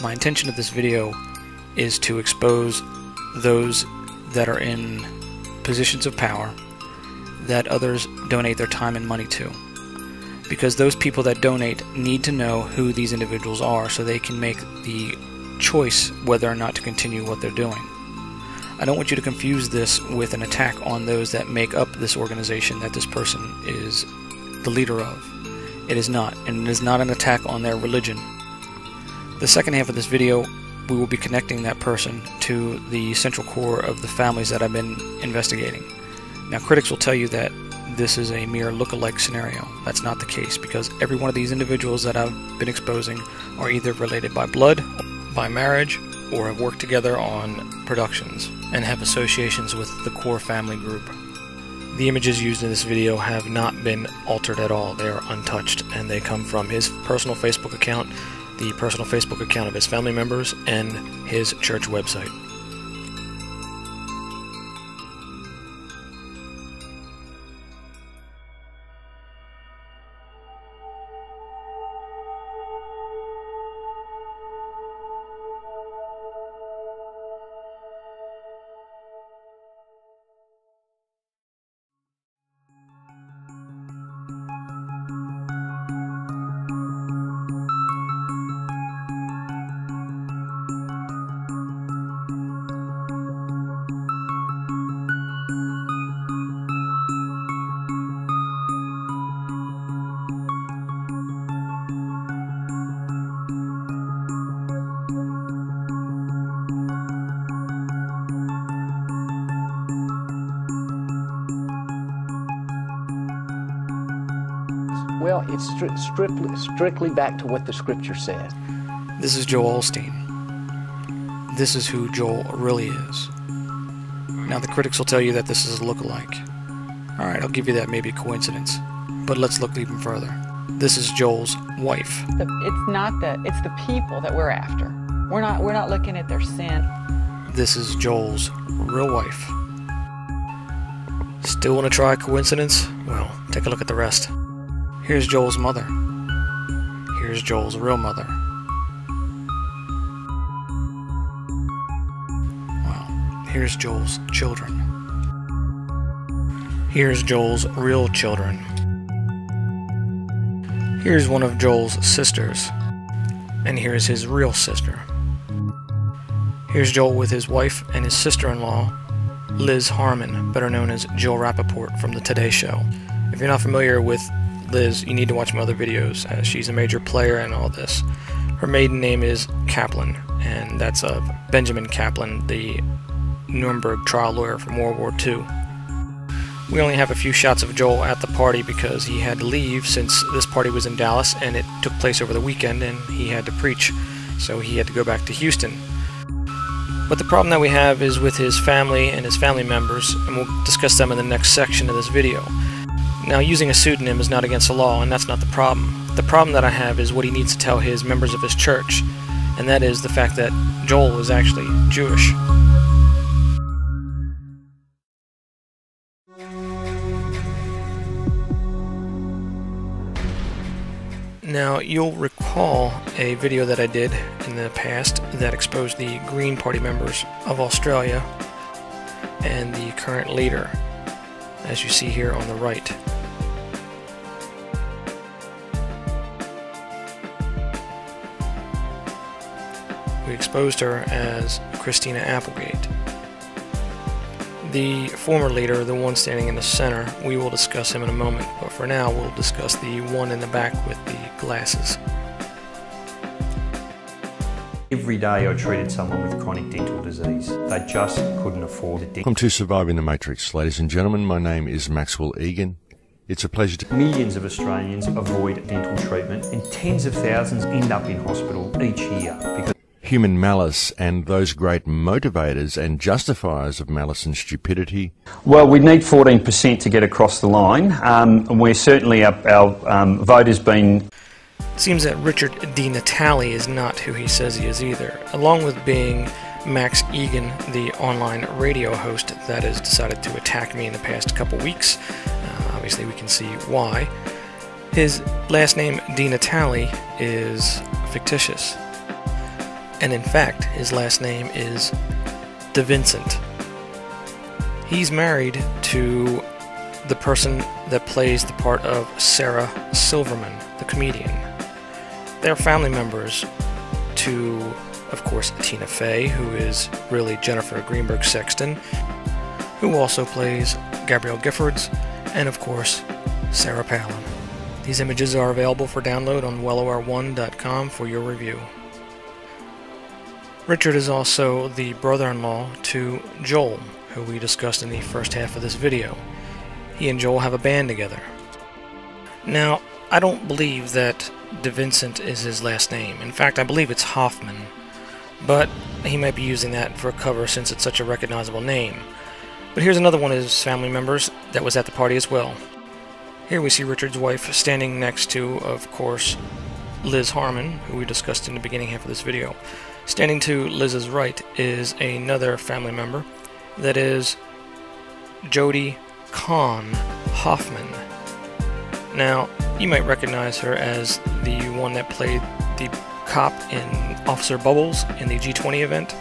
My intention of this video is to expose those that are in positions of power that others donate their time and money to. Because those people that donate need to know who these individuals are so they can make the choice whether or not to continue what they're doing. I don't want you to confuse this with an attack on those that make up this organization that this person is the leader of. It is not, and it is not an attack on their religion. The second half of this video, we will be connecting that person to the central core of the families that I've been investigating. Now, critics will tell you that this is a mere look-alike scenario. That's not the case, because every one of these individuals that I've been exposing are either related by blood, by marriage, or have worked together on productions and have associations with the core family group. The images used in this video have not been altered at all. They are untouched, and they come from his personal Facebook account, the personal Facebook account of his family members, and his church website. Well, it's strictly back to what the scripture says. This is Joel Osteen. This is who Joel really is. Now, the critics will tell you that this is a look-alike. Alright, I'll give you that maybe a coincidence. But let's look even further. This is Joel's wife. It's the people that we're after. We're not looking at their sin. This is Joel's real wife. Still want to try a coincidence? Well, take a look at the rest. Here's Joel's mother. Here's Joel's real mother. Wow. Here's Joel's children. Here's Joel's real children. Here's one of Joel's sisters. And here's his real sister. Here's Joel with his wife and his sister-in-law, Liz Harmon, better known as Jill Rappaport from the Today Show. If you're not familiar with Liz, you need to watch my other videos, as she's a major player in all this. Her maiden name is Kaplan, and that's of Benjamin Kaplan, the Nuremberg trial lawyer from World War II. We only have a few shots of Joel at the party because he had to leave since this party was in Dallas and it took place over the weekend and he had to preach, so he had to go back to Houston. But the problem that we have is with his family and his family members, and we'll discuss them in the next section of this video. Now, using a pseudonym is not against the law, and that's not the problem. The problem that I have is what he needs to tell his members of his church, and that is the fact that Joel is actually Jewish. Now, you'll recall a video that I did in the past that exposed the Green Party members of Australia and the current leader, as you see here on the right. We exposed her as Christina Applegate. The former leader, the one standing in the center, we will discuss him in a moment, but for now we'll discuss the one in the back with the glasses. Every day I treated someone with chronic dental disease. They just couldn't afford the dental. Welcome to Surviving the Matrix, ladies and gentlemen. My name is Maxwell Egan. It's a pleasure to... Millions of Australians avoid dental treatment and tens of thousands end up in hospital each year because human malice and those great motivators and justifiers of malice and stupidity. Well, we need 14% to get across the line, and we're certainly our vote has been... It seems that Richard D. Natale is not who he says he is either. Along with being Max Egan, the online radio host that has decided to attack me in the past couple weeks, obviously we can see why, his last name, D. Natale, is fictitious. and in fact, his last name is DeVincent. He's married to the person that plays the part of Sarah Silverman, the comedian. They're family members to, of course, Tina Fey, who is really Jennifer Greenberg Sexton, who also plays Gabrielle Giffords, and of course, Sarah Palin. These images are available for download on wellor1.com for your review. Richard is also the brother-in-law to Joel, who we discussed in the first half of this video. He and Joel have a band together. Now, I don't believe that DeVincent is his last name. In fact, I believe it's Hoffman, but he might be using that for a cover since it's such a recognizable name. But here's another one of his family members that was at the party as well. Here we see Richard's wife standing next to, of course, Liz Harmon, who we discussed in the beginning half of this video. Standing to Liz's right is another family member, that is Jodie Kahn Hoffman. Now, you might recognize her as the one that played the cop in Officer Bubbles in the G20 event.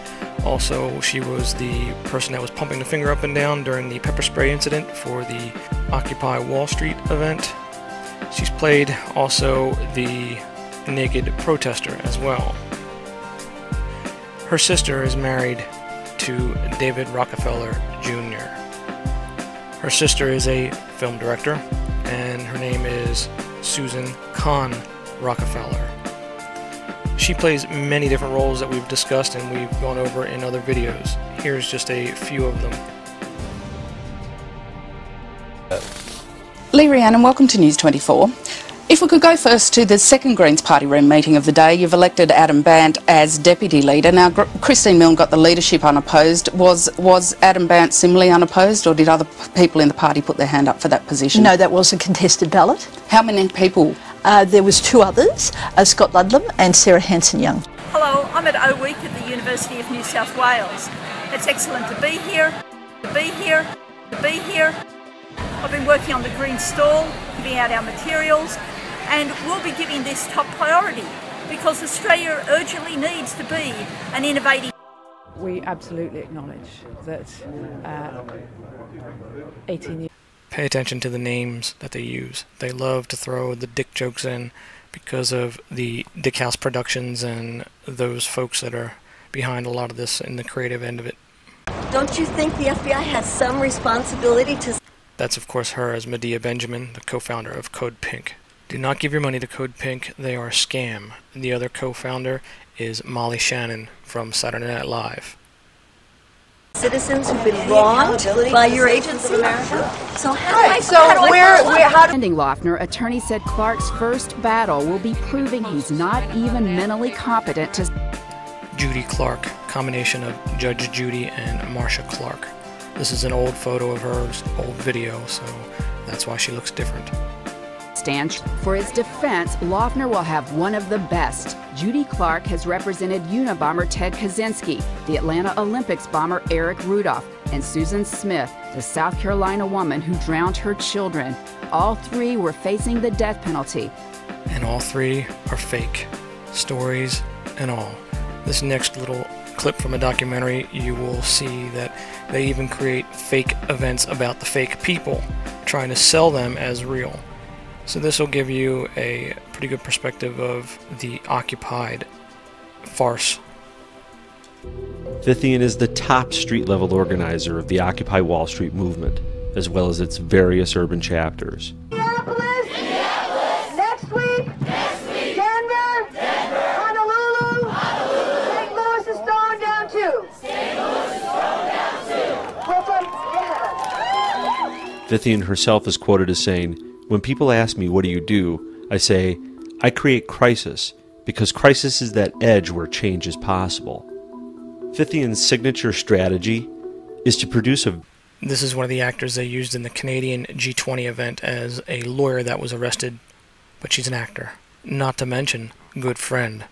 Also, she was the person that was pumping the finger up and down during the pepper spray incident for the Occupy Wall Street event. She's played also the naked protester as well. Her sister is married to David Rockefeller Jr. Her sister is a film director, and her name is Susan Kahn Rockefeller. She plays many different roles that we've discussed and we've gone over in other videos. Here's just a few of them. Lee Rhiannon, welcome to News 24. If we could go first to the second Greens Party room meeting of the day, you've elected Adam Bandt as Deputy Leader. Now, Christine Milne got the leadership unopposed. Was Adam Bandt similarly unopposed, or did other people in the party put their hand up for that position? No, that was a contested ballot. How many people? There was two others, Scott Ludlam and Sarah Hanson-Young. Hello, I'm at O Week at the University of New South Wales. It's excellent to be here, to be here, to be here. I've been working on the green stall, giving out our materials, and we'll be giving this top priority because Australia urgently needs to be an innovative. We absolutely acknowledge that 18 years. Pay attention to the names that they use. They love to throw the dick jokes in because of the Dick House Productions and those folks that are behind a lot of this in the creative end of it. Don't you think the FBI has some responsibility to... That's of course her as Medea Benjamin, the co-founder of Code Pink. Do not give your money to Code Pink, they are a scam. The other co-founder is Molly Shannon from Saturday Night Live. Citizens who've been wronged by your agency? So how Ending Loeffner, attorney said Clark's first battle will be proving he's not even mentally competent to... Judy Clark, combination of Judge Judy and Marcia Clark. This is an old photo of hers, old video, so that's why she looks different. Stand for his defense, Loeffner will have one of the best. Judy Clark has represented Unabomber Ted Kaczynski, the Atlanta Olympics bomber Eric Rudolph, and Susan Smith, the South Carolina woman who drowned her children. All three were facing the death penalty. And all three are fake. Stories and all. This next little clip from a documentary, you will see that they even create fake events about the fake people, trying to sell them as real. So this will give you a pretty good perspective of the Occupied farce. Fithian is the top street-level organizer of the Occupy Wall Street movement, as well as its various urban chapters. Minneapolis! Next week! Denver! Honolulu! St. Louis is throwing down too! Brooklyn! Yeah! Fithian herself is quoted as saying, "When people ask me, what do? I say, I create crisis, because crisis is that edge where change is possible." Fithian's signature strategy is to produce a... This is one of the actors they used in the Canadian G20 event as a lawyer that was arrested, but she's an actor. Not to mention, good friend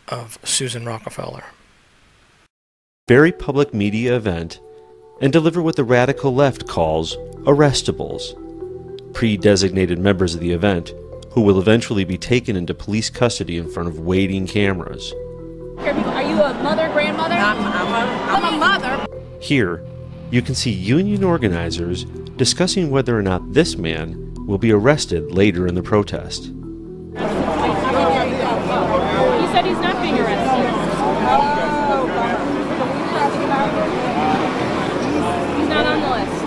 of Susan Rockefeller. very public media event and deliver what the radical left calls arrestables, pre-designated members of the event who will eventually be taken into police custody in front of waiting cameras. Are you a mother, grandmother? I'm a mother. Here, you can see union organizers discussing whether or not this man will be arrested later in the protest. He said he's not being arrested. He's not on the list.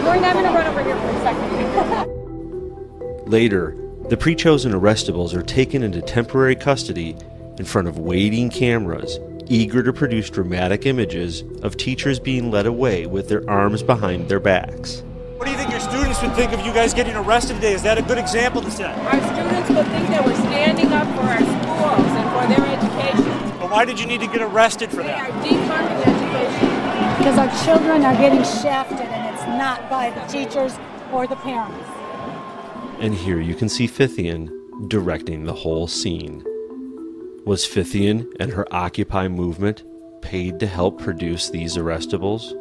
Maureen, I'm going to run over here for a second. Later, the pre-chosen arrestables are taken into temporary custody in front of waiting cameras, eager to produce dramatic images of teachers being led away with their arms behind their backs. What do you think your students would think of you guys getting arrested today? Is that a good example to set? Our students would think that we're standing up for our schools and for their education. But why did you need to get arrested for that? They are defunding education. Because our children are getting shafted, and it's not by the teachers or the parents. And here you can see Fithian directing the whole scene. Was Fithian and her Occupy movement paid to help produce these arrestables?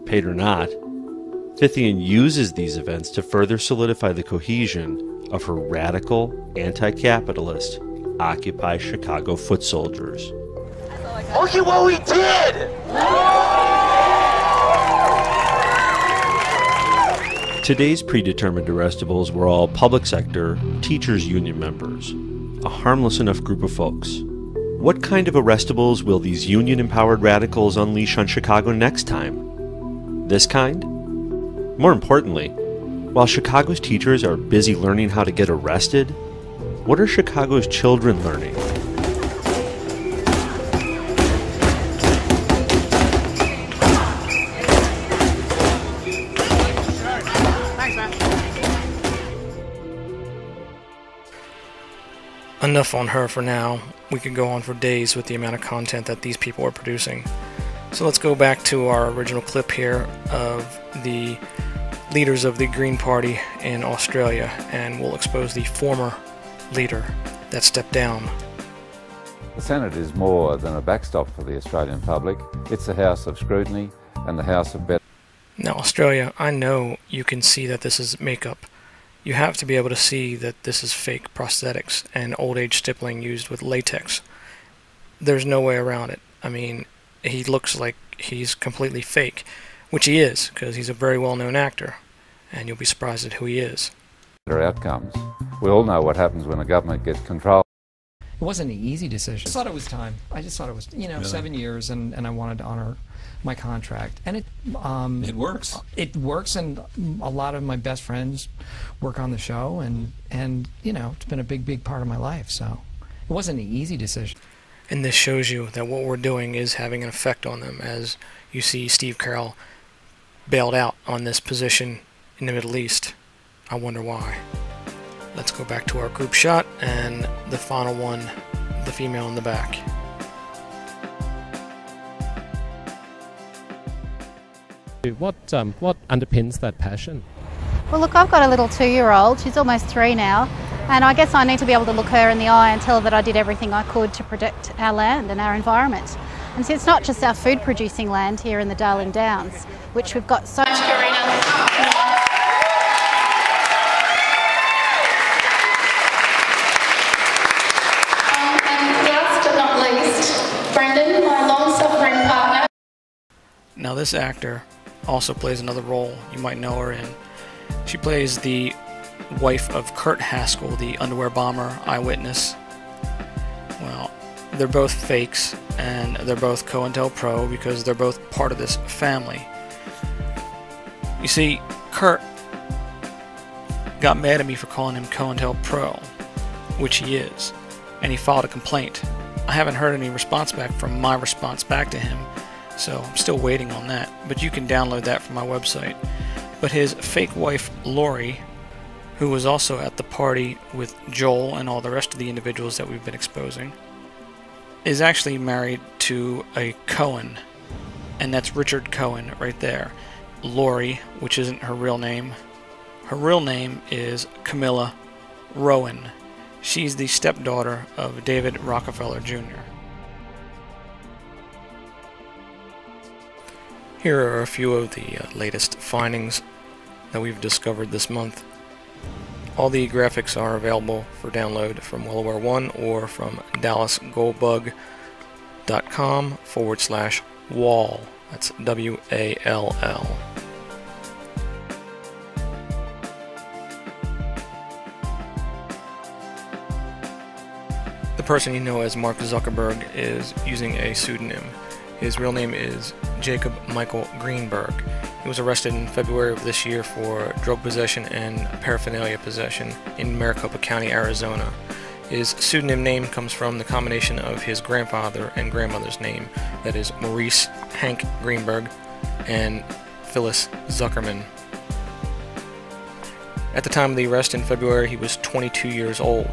Paid or not, Fithian uses these events to further solidify the cohesion of her radical, anti-capitalist Occupy Chicago foot soldiers. Look at what we did! Today's predetermined arrestables were all public sector teachers union members, a harmless enough group of folks. What kind of arrestables will these union-empowered radicals unleash on Chicago next time? This kind? More importantly, while Chicago's teachers are busy learning how to get arrested, what are Chicago's children learning? Enough on her for now. We could go on for days with the amount of content that these people are producing. So let's go back to our original clip here of the leaders of the Green Party in Australia, and we'll expose the former leader that stepped down. The Senate is more than a backstop for the Australian public. It's a house of scrutiny and the house of better. Now, Australia, I know you can see that this is makeup. You have to be able to see that this is fake prosthetics and old age stippling used with latex. There's no way around it. I mean, he looks like he's completely fake, which he is, because he's a very well-known actor, and you'll be surprised at who he is. Outcomes. We all know what happens when a government gets control. It wasn't an easy decision. I just thought it was time. I just thought it was, really? 7 years, and I wanted to honor my contract. And it works. It works, and a lot of my best friends work on the show, and it's been a big part of my life, so it wasn't an easy decision. And this shows you that what we're doing is having an effect on them, as you see Steve Carell bailed out on this position in the Middle East. I wonder why. Let's go back to our group shot, and the final one, the female in the back. What underpins that passion? Well, look, I've got a little 2-year-old. She's almost 3 now. And I guess I need to be able to look her in the eye and tell her that I did everything I could to protect our land and our environment. And see, it's not just our food producing land here in the Darling Downs, which we've got so much. Now this actor also plays another role you might know her in. She plays the wife of Kurt Haskell, the underwear bomber eyewitness. Well, they're both fakes, and they're both COINTELPRO because they're both part of this family. You see, Kurt got mad at me for calling him COINTELPRO, which he is, and he filed a complaint. I haven't heard any response back from my response back to him, so I'm still waiting on that, but you can download that from my website. But his fake wife, Lori, who was also at the party with Joel and all the rest of the individuals that we've been exposing, is actually married to a Cohen, and that's Richard Cohen right there. Lori, which isn't her real name. Her real name is Camilla Rowan. She's the stepdaughter of David Rockefeller Jr. Here are a few of the latest findings that we've discovered this month. All the graphics are available for download from Wellaware One or from dallasgoldbug.com/wall. That's WALL. The person you know as Mark Zuckerberg is using a pseudonym. His real name is Jacob Michael Greenberg. He was arrested in February of this year for drug possession and paraphernalia possession in Maricopa County, Arizona. His pseudonym name comes from the combination of his grandfather and grandmother's name, that is Maurice Hank Greenberg and Phyllis Zuckerman. At the time of the arrest in February, he was 22 years old.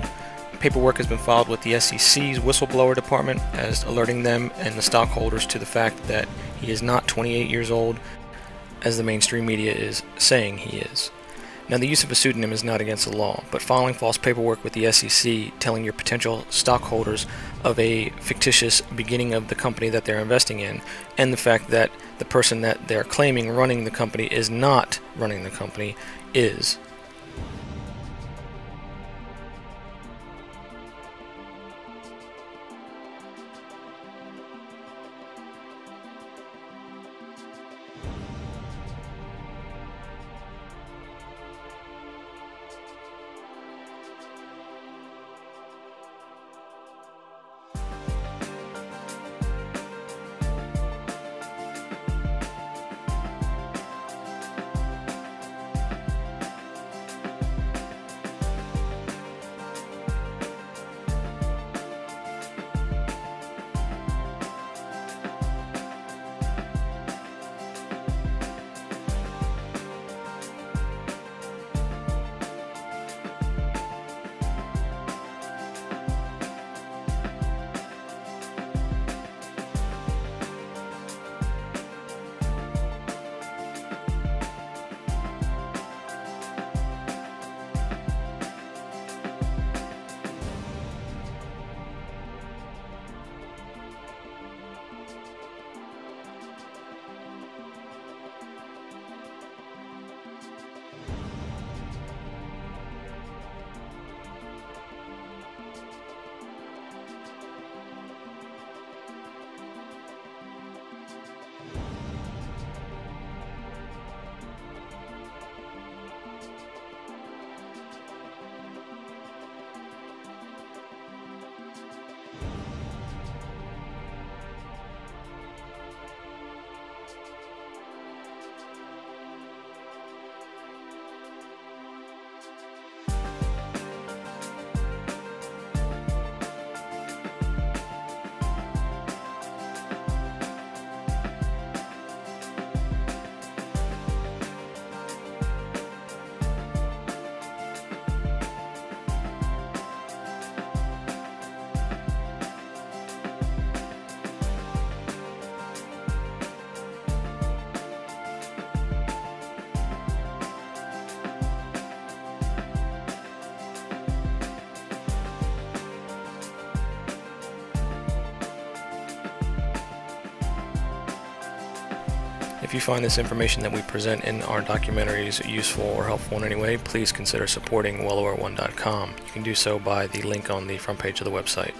Paperwork has been filed with the SEC's whistleblower department as alerting them and the stockholders to the fact that he is not 28 years old, as the mainstream media is saying he is. Now, the use of a pseudonym is not against the law, but filing false paperwork with the SEC telling your potential stockholders of a fictitious beginning of the company that they're investing in, and the fact that the person that they're claiming running the company is not running the company, is. If you find this information that we present in our documentaries useful or helpful in any way, please consider supporting WellAwareOne.com. You can do so by the link on the front page of the website.